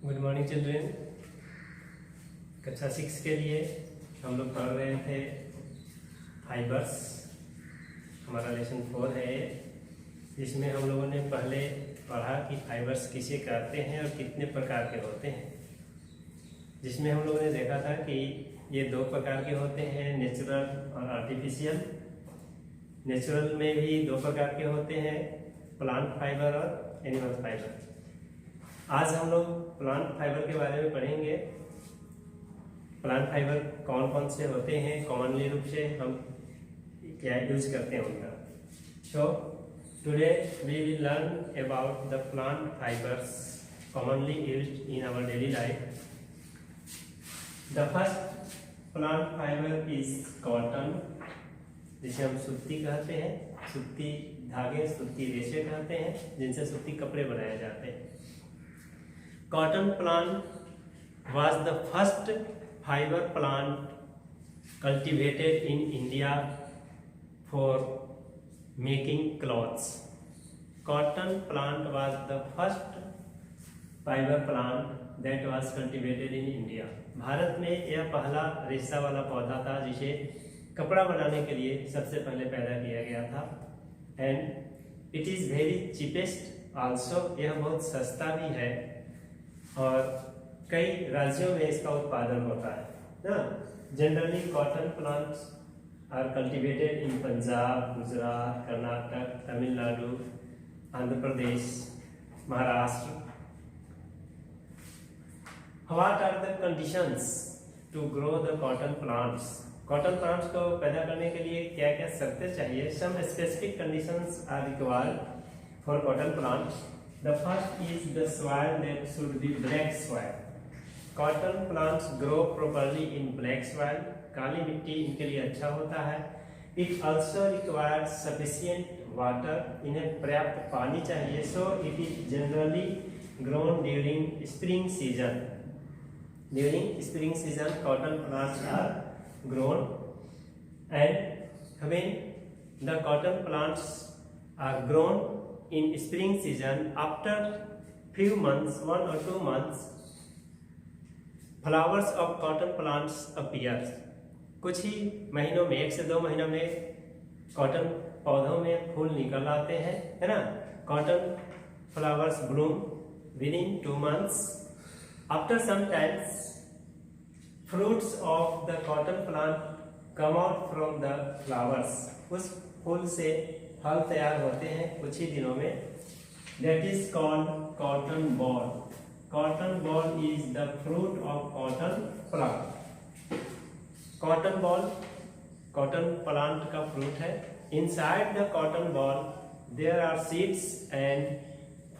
Good morning children. कक्षा 6 के लिए हम लोग पढ़ रहे थे फाइबर्स। हमारा लेसन 4 है जिसमें हम लोगों ने पहले पढ़ा कि फाइबर्स किसे कहते हैं और कितने प्रकार के होते हैं। जिसमें हम लोगों ने देखा था कि ये 2 प्रकार के होते हैं, नेचुरल और आर्टिफिशियल। नेचुरल में भी 2 प्रकार के होते हैं, प्लांट फाइबर और एनिमल फाइबर। आज हम लोग प्लांट फाइबर के बारे में पढ़ेंगे। प्लांट फाइबर कौन कौन से होते हैं, कॉमनली रूप से हम क्या यूज करते हैं उनका। So today we will learn about the plant fibres commonly used in our daily life. The first plant fibre is cotton, जिसे हम सूती कहते हैं। सूती धागे, सूती रेशे कहते हैं, जिनसे सूती कपड़े बनाए जाते हैं। Cotton plant was the first fiber plant cultivated in India for making clothes. Cotton plant was the first fiber plant that was cultivated in India. Bharat में यह पहला रेशा वाला पौधा था जिसे कपड़ा बनाने के लिए सबसे पहले पैदा किया गया था। And it is very cheapest also. यह बहुत सस्ता भी है और कई राज्यों में इसका उत्पादन होता है ना। Generally cotton plants are cultivated in Punjab, Gujarat, Karnataka, Tamil Nadu, Andhra Pradesh, Maharashtra. What are the conditions to grow the cotton plants? Cotton plants को पैदा करने के लिए क्या क्या शर्तें चाहिए? Some specific conditions are required for cotton plants. The first is the soil that should be black soil. Cotton plants grow properly in black soil. काली मिट्टी इनके लिए अच्छा होता है। It also requires sufficient water. इन्हें पर्याप्त पानी चाहिए। So it is generally grown during spring season. During spring season, cotton plants are grown, and when the cotton plants are grown in spring season, after few months, 1 or 2 months, flowers of cotton plants appear. कुछ ही महीनों में, 1 से 2 महीनों में cotton पौधों में फूल निकल आते हैं, है ना। Cotton flowers bloom within 2 months. After some times, fruits of the cotton plant come out from the flowers. उस फूल से फल तैयार होते हैं कुछ ही दिनों में। That is called cotton ball. Cotton ball is the fruit of cotton plant. Cotton ball cotton plant का fruit है। Inside the cotton ball there are seeds and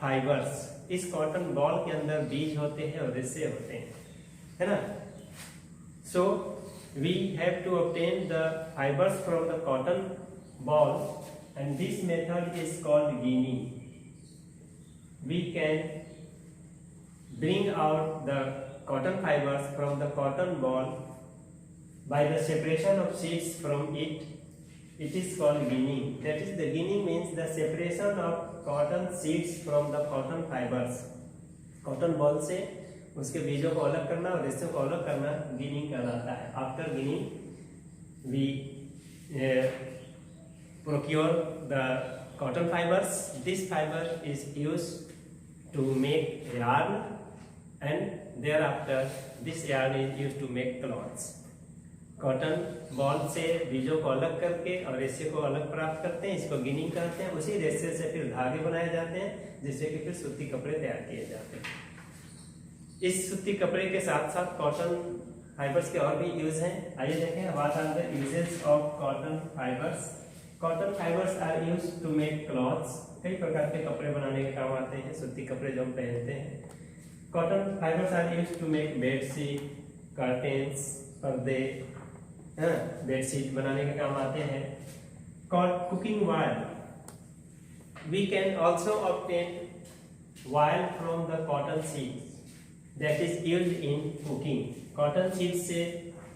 fibers. इस cotton ball के अंदर बीज होते हैं और रेशे होते हैं, है ना। So we have to obtain the fibers from the cotton ball. And this method is called ginning. We can bring out the cotton fibers from the cotton ball by the separation of seeds from it. It is called ginning. That is, the ginning means the separation of cotton seeds from the cotton fibers. Cotton ball से उसके बीजों को अलग करना और रेशों को अलग करना ginning कहलाता है। After ginning, we procure the cotton fibers. This fiber is used to make yarn, and thereafter this yarn is used to make cloths. Cotton ball से बीजों को अलग करके और रेशे को अलग प्राप्त करते हैं, इसको गिनिंग कहते हैं। उसी रेशे से फिर धागे बनाए जाते हैं, जिससे कि फिर सूती कपड़े तैयार किए जाते हैं। इस सूती कपड़े के साथ साथ कॉटन फाइबर्स के और भी यूज हैं। आइए देखें, what are the uses of cotton fibres. Cotton fibres are used to make clothes. कई प्रकार के कपड़े बनाने के काम आते हैं, सूती कपड़े जो हम पहनते हैं। Cotton fibres are used to make bedsheet, curtains, पर्दे, बेडशीट बनाने के काम आते हैं। Cooking oil, we can also obtain oil from the cotton seeds that is used in cooking. Cotton seeds से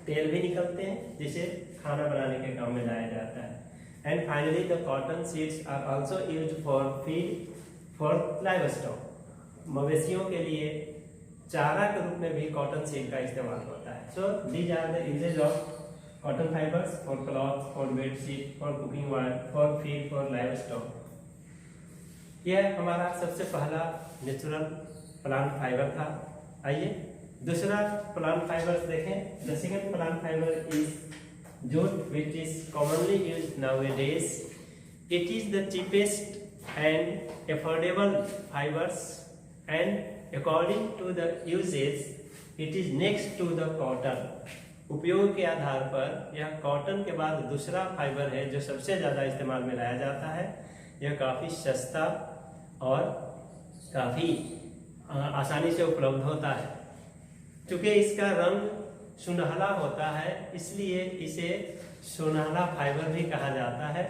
तेल भी निकलते हैं, जिसे खाना बनाने के काम में लाया जाता है। And finally, the cotton seeds are also used for feed for livestock. मवेशियों के लिए चारा के रूप में भी कॉटन सीड का इस्तेमाल होता है। So these are the uses of cotton fibres for cloth, for bedsheet, for cooking oil, for feed, for livestock. यह हमारा सबसे पहला नेचुरल प्लांट फाइबर था। आइए दूसरा प्लांट फाइबर्स देखें। The second plant fibre is jute, which is commonly used nowadays. It is the cheapest and affordable fibres and according to the uses it is next to the cotton. उपयोग के आधार पर यह cotton के बाद दूसरा fibre है जो सबसे ज़्यादा इस्तेमाल में लाया जाता है। यह काफ़ी सस्ता और काफ़ी आसानी से उपलब्ध होता है। चूँकि इसका रंग सुनहला होता है इसलिए इसे सुनहला फाइबर भी कहा जाता है।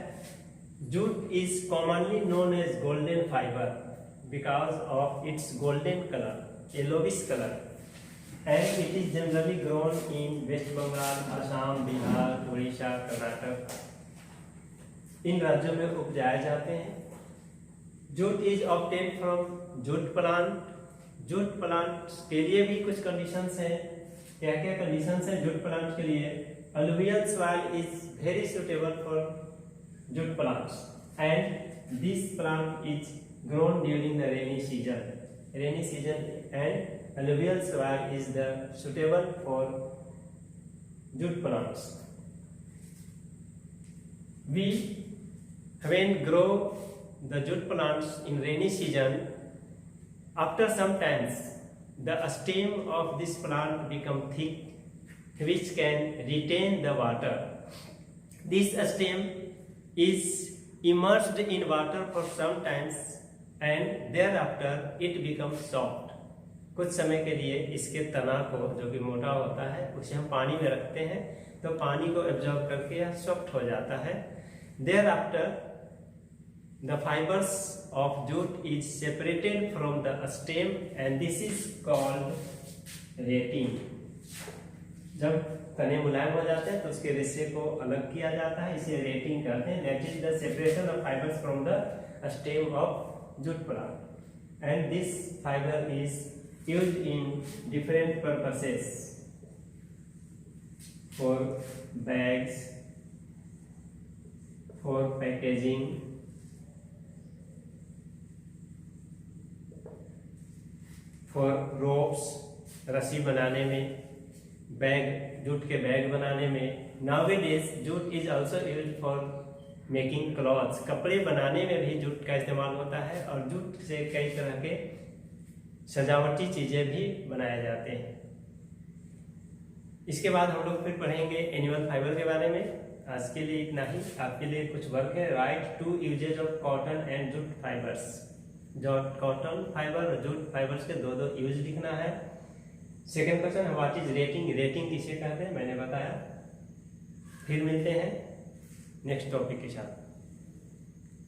Jute is commonly known as golden fibre because of its golden colour, yellowish colour, and it is generally grown in West Bengal, Assam, Bihar, Odisha, Karnataka, इन राज्यों में उपजाए जाते हैं। Jute is obtain from jute plant. Jute plant के लिए भी कुछ कंडीशंस हैं। क्या क्या कंडीशंस हैं जूट प्लांट के लिए? Alluvial soil is very suitable for jute plants and this plant is grown during the rainy season and alluvial soil is the suitable for jute plants. We when grow the jute plants in rainy season, after some times the stem of this plant become thick which can retain the water. This stem is immersed in water for some times and thereafter it becomes soft. कुछ समय के लिए इसके तना को, जो कि मोटा होता है, उसे हम पानी में रखते हैं तो पानी को एब्जॉर्ब करके यह सॉफ्ट हो जाता है। Thereafter the fibres of jute is separated from the stem and this is called retting. जब तने मुलायम हो जाते हैं तो उसके रेशे को अलग किया जाता है, इसे रेटिंग कहते हैं। That is the separation of fibres from the stem of jute plant and this fibre is used in different purposes for bags, for packaging, for ropes, रस्सी बनाने में, बैग, जूट के बैग बनाने में। Nowadays jute is also used for making clothes, कपड़े बनाने में भी जूट का इस्तेमाल होता है और जूट से कई तरह के सजावटी चीजें भी बनाए जाते हैं। इसके बाद हम लोग फिर पढ़ेंगे एनिमल फाइबर के बारे में। आज के लिए इतना ही। आपके लिए कुछ वर्क है। Write 2 uses of cotton and jute fibres. जो कॉटन फाइबर और जूट फाइबर्स के दो यूज लिखना है। Second question, what is retting? Retting किसे कहते हैं मैंने बताया। फिर मिलते हैं नेक्स्ट टॉपिक के साथ।